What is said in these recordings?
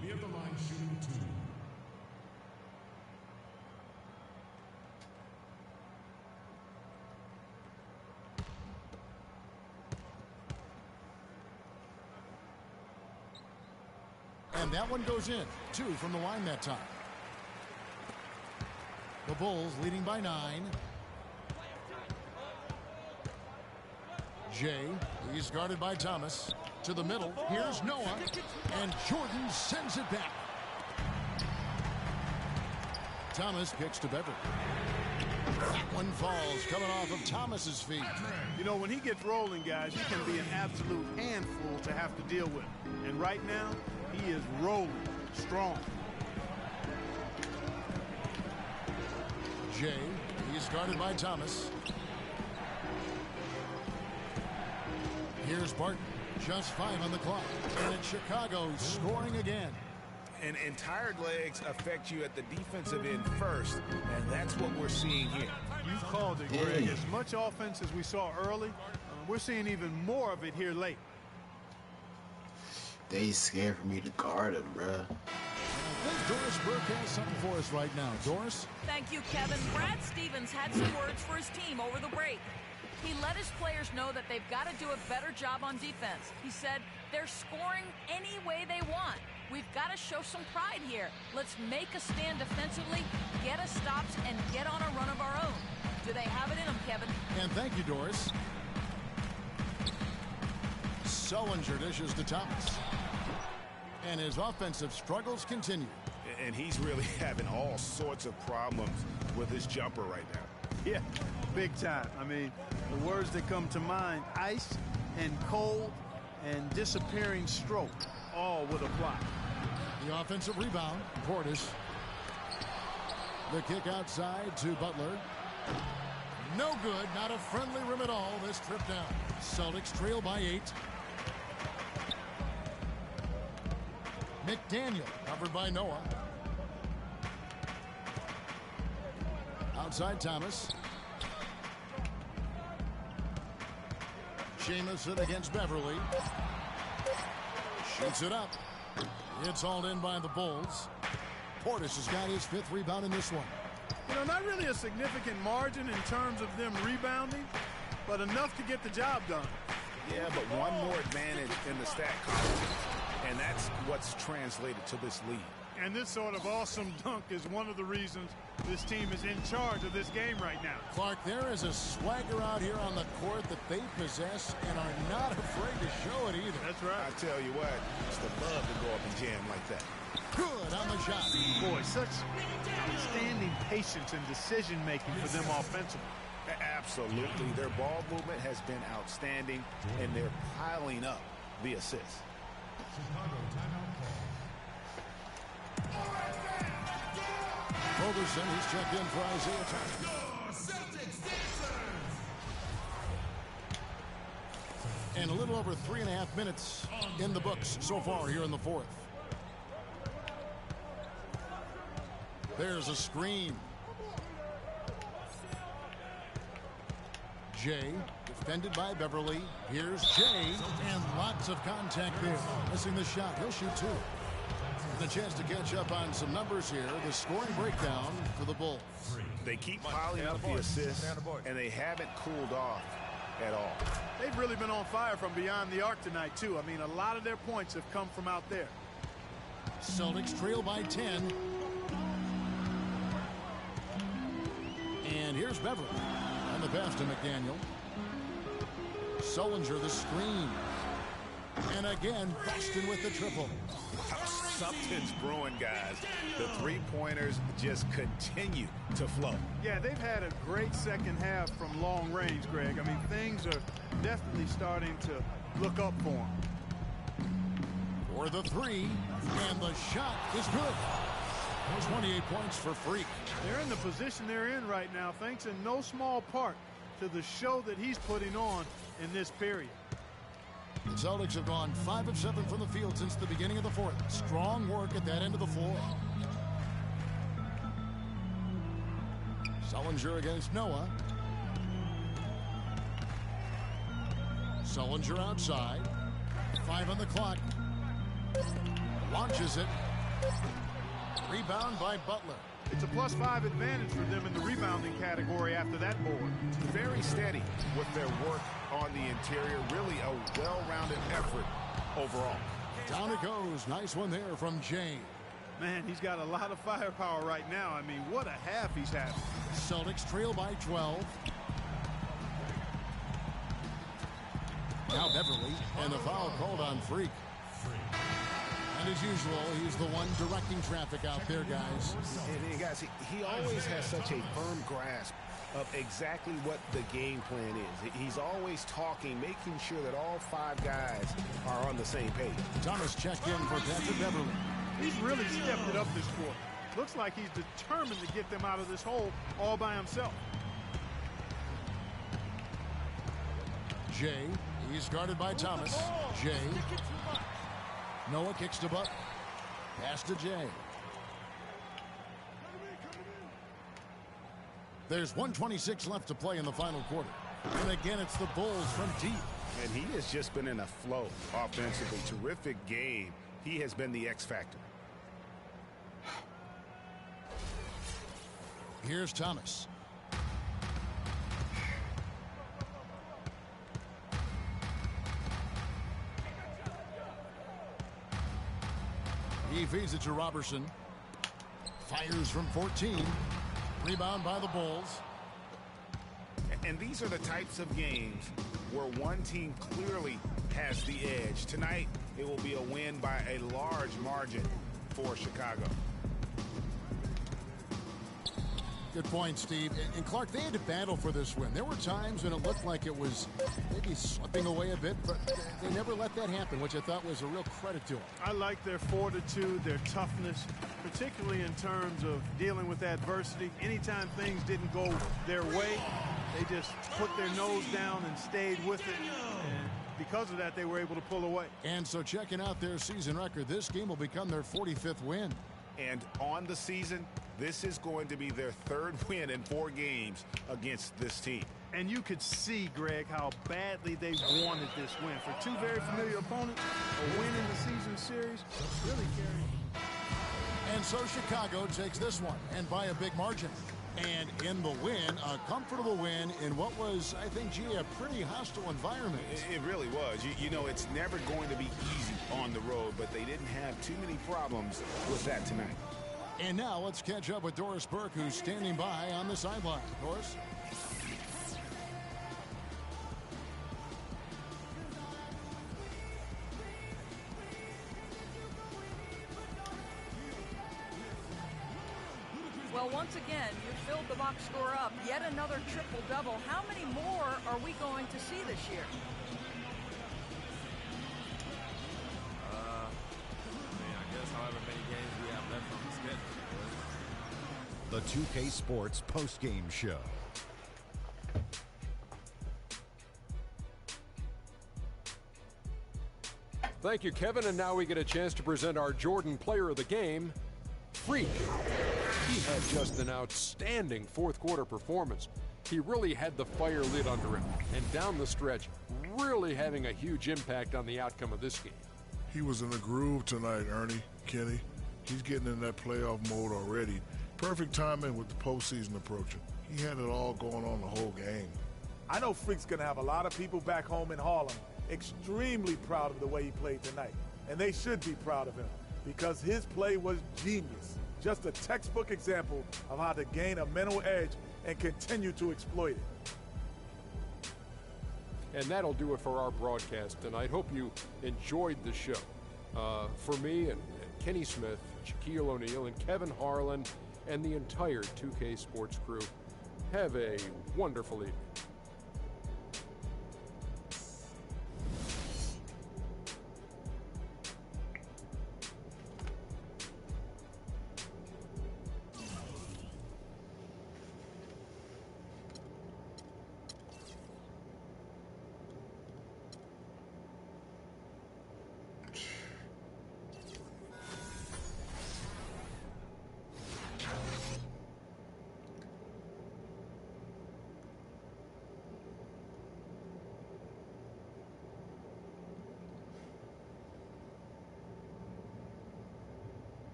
will be at the line shooting 2. And that one goes in. 2 from the line that time. The Bulls leading by 9. Jay, he's guarded by Thomas. To the middle, here's Noah, and Jordan sends it back. Thomas kicks to Beverly. That one falls, coming off of Thomas's feet. You know, when he gets rolling, guys, he can be an absolute handful to have to deal with. And right now, he is rolling strong. Jay, he's guarded by Thomas. Here's Barton. Just 5 on the clock. And it's Chicago scoring again. And tired legs affect you at the defensive end first, and that's what we're seeing here. You called it, Greg. As much offense as we saw early, we're seeing even more of it here late. They scared for me to guard him, bruh. I think Doris Burke has something for us right now. Doris? Thank you, Kevin. Brad Stevens had some words for his team over the break. He let his players know that they've got to do a better job on defense. He said they're scoring any way they want. We've got to show some pride here. Let's make a stand defensively, get us stops, and get on a run of our own. Do they have it in them, Kevin? And thank you, Doris. Sullinger dishes to Thomas. And his offensive struggles continue. And he's really having all sorts of problems with his jumper right now. Yeah, big time. I mean, the words that come to mind, ice and cold and disappearing stroke, all would apply. The offensive rebound, Portis. The kick outside to Butler. No good, not a friendly rim at all this trip down. Celtics trail by 8. McDaniel covered by Noah. Outside Thomas. Jamison against Beverly. Shoots it up. It's hauled in by the Bulls. Portis has got his 5th rebound in this one. You know, not really a significant margin in terms of them rebounding, but enough to get the job done. Yeah, but one more advantage in the stat column, and that's what's translated to this lead. And this sort of awesome dunk is one of the reasons this team is in charge of this game right now. Clark, there is a swagger out here on the court that they possess and are not afraid to show it either. That's right. I tell you what, it's the love to go up and jam like that. Good on the shot. Boy, such outstanding patience and decision-making for them offensively. Absolutely. Their ball movement has been outstanding, and they're piling up the assists. Roberson, he's checked in for Isaiah Thomas. And a little over 3.5 minutes in the books so far here in the 4th. There's a screen. Jay, defended by Beverly. Here's Jay, and lots of contact there. Missing the shot. He'll shoot 2. And a chance to catch up on some numbers here. The scoring breakdown for the Bulls. They keep piling up the assists, and they haven't cooled off at all. They've really been on fire from beyond the arc tonight, too. I mean, a lot of their points have come from out there. Celtics trail by 10. And here's Beverly on the pass to McDaniel. Sullinger the screen. And again, Boston with the triple. Something's brewing, guys. The three-pointers just continue to flow. Yeah, they've had a great second half from long range, Greg. I mean, things are definitely starting to look up for them. For the 3, and the shot is good. 28 points for Freak. They're in the position they're in right now, thanks in no small part to the show that he's putting on in this period. The Celtics have gone 5 of 7 from the field since the beginning of the 4th. Strong work at that end of the floor. Sullinger against Noah. Sullinger outside. 5 on the clock. Launches it. Rebound by Butler. It's a +5 advantage for them in the rebounding category after that board. Very steady with their work on the interior. Really a well-rounded effort overall. Down it goes. Nice one there from Jay. Man, he's got a lot of firepower right now. I mean, what a half he's having. Celtics trail by 12. Now Beverly, and the foul called on Freak. And as usual, he's the one directing traffic out there, guys. And guys, he always has such a firm grasp of exactly what the game plan is. He's always talking, making sure that all 5 guys are on the same page. Thomas checked in for Patrick Beverly. He's really stepped it up this quarter. Looks like he's determined to get them out of this hole all by himself. Jay, he's guarded by Thomas. Jay. Noah kicks to Buck. Pass to Jay. There's 1:26 left to play in the final quarter. And again, it's the Bulls from deep. And he has just been in a flow offensively. Terrific game. He has been the X factor. Here's Thomas. He feeds it to Robertson. Fires from 14. Rebound by the Bulls. And these are the types of games where one team clearly has the edge. Tonight, it will be a win by a large margin for Chicago. Good point, Steve. And Clark, they had to battle for this win. There were times when it looked like it was maybe slipping away a bit, but they never let that happen, which I thought was a real credit to them. I like their fortitude, their toughness, particularly in terms of dealing with adversity. Anytime things didn't go their way, they just put their nose down and stayed with it. And because of that, they were able to pull away. And so checking out their season record, this game will become their 45th win. And on the season, this is going to be their 3rd win in 4 games against this team. And you could see, Greg, how badly they wanted this win. For 2 very familiar opponents, a win in the season series really carried. And so Chicago takes this one, and by a big margin. And in the win, a comfortable win in what was, I think, gee, a pretty hostile environment. It really was. You know, it's never going to be easy on the road, but they didn't have too many problems with that tonight. And now let's catch up with Doris Burke, who's standing by on the sideline. Doris? Well, once again, you filled the box score up. Yet another triple-double. How many more are we going to see this year? I guess however many games we have left on the schedule. The 2K Sports postgame show. Thank you, Kevin. And now we get a chance to present our Jordan Player of the Game, Freak. He had just an outstanding 4th quarter performance. He really had the fire lit under him, and down the stretch, really having a huge impact on the outcome of this game. He was in a groove tonight, Ernie, Kenny. He's getting in that playoff mode already. Perfect timing with the postseason approaching. He had it all going on the whole game. I know Freak's going to have a lot of people back home in Harlem extremely proud of the way he played tonight. And they should be proud of him because his play was genius. Just a textbook example of how to gain a mental edge and continue to exploit it. And that'll do it for our broadcast tonight. Hope you enjoyed the show. For me and Kenny Smith, Shaquille O'Neal, and Kevin Harlan, and the entire 2K Sports crew, have a wonderful evening.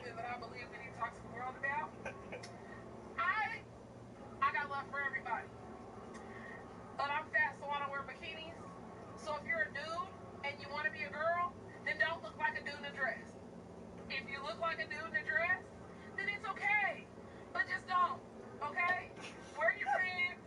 movement that I believe we need to talk to the world about. I got love for everybody. But I'm fat, so I don't wear bikinis. So if you're a dude and you want to be a girl, then don't look like a dude in a dress. If you look like a dude in a dress, then it's okay. But just don't, okay? Wear your pants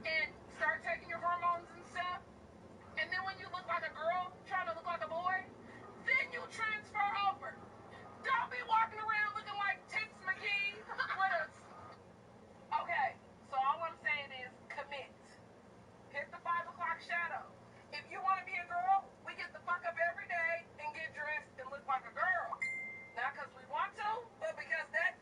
and start taking your hormones and stuff. And then when you look like a girl trying to look like a boy, then you transfer over. Don't be walking around looking like Tits McGee with a... Okay, so all I'm saying is commit. Hit the 5 o'clock shadow. If you want to be a girl, we get the fuck up every day and get dressed and look like a girl. Not because we want to, but because that...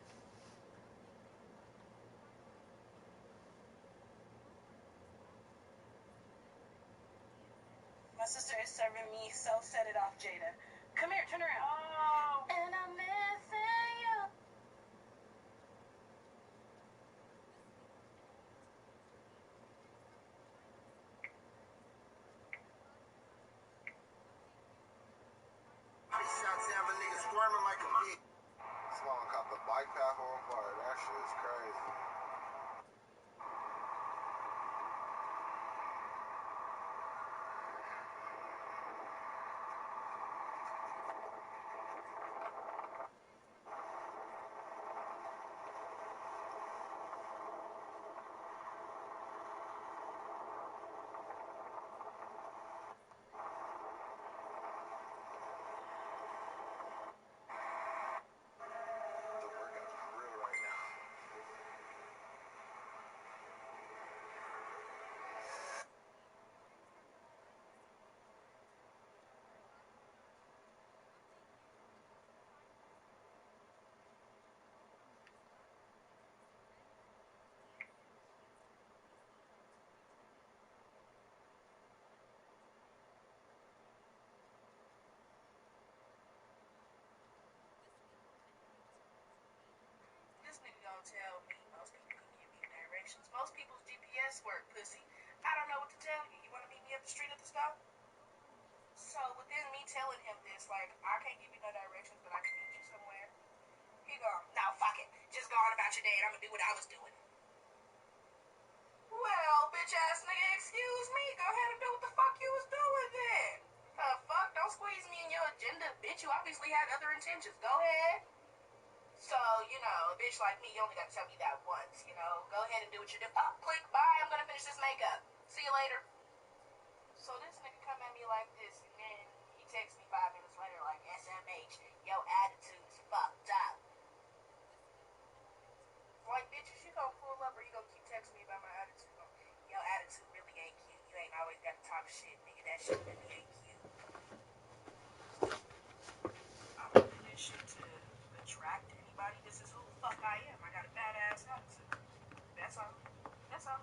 My sister is serving me, so set it off, Jada. Come here, turn around. Oh. And I'm missing you. Squirming like a bee. Sloan caught the bike path on fire. That shit is crazy. This nigga gonna tell me most people can give me directions. Most people's GPS work, pussy. I don't know what to tell you. You wanna meet me up the street at the stop? So within me telling him this, like, I can't give you no directions, but I can meet you somewhere. He go, no, fuck it. Just go on about your day and I'm gonna do what I was doing. Well, bitch ass nigga, excuse me. Go ahead and do what the fuck you was doing then. Fuck, don't squeeze me in your agenda, bitch. You obviously had other intentions. Go ahead. So, you know, a bitch like me, you only got to tell me that once, you know. Go ahead and do what you're doing. Oh, click, bye, I'm gonna finish this makeup. See you later. So this nigga come at me like this, and then he texts me 5 minutes later like, SMH, your attitude is fucked up. Like, bitch, is you gonna pull up or you gonna keep texting me about my attitude? Your attitude really ain't cute. You ain't always got to talk shit, nigga. That shit really ain't cute. I'm gonna do this shit to attract anybody. This is who the fuck I am. I got a badass attitude. That's all. That's all.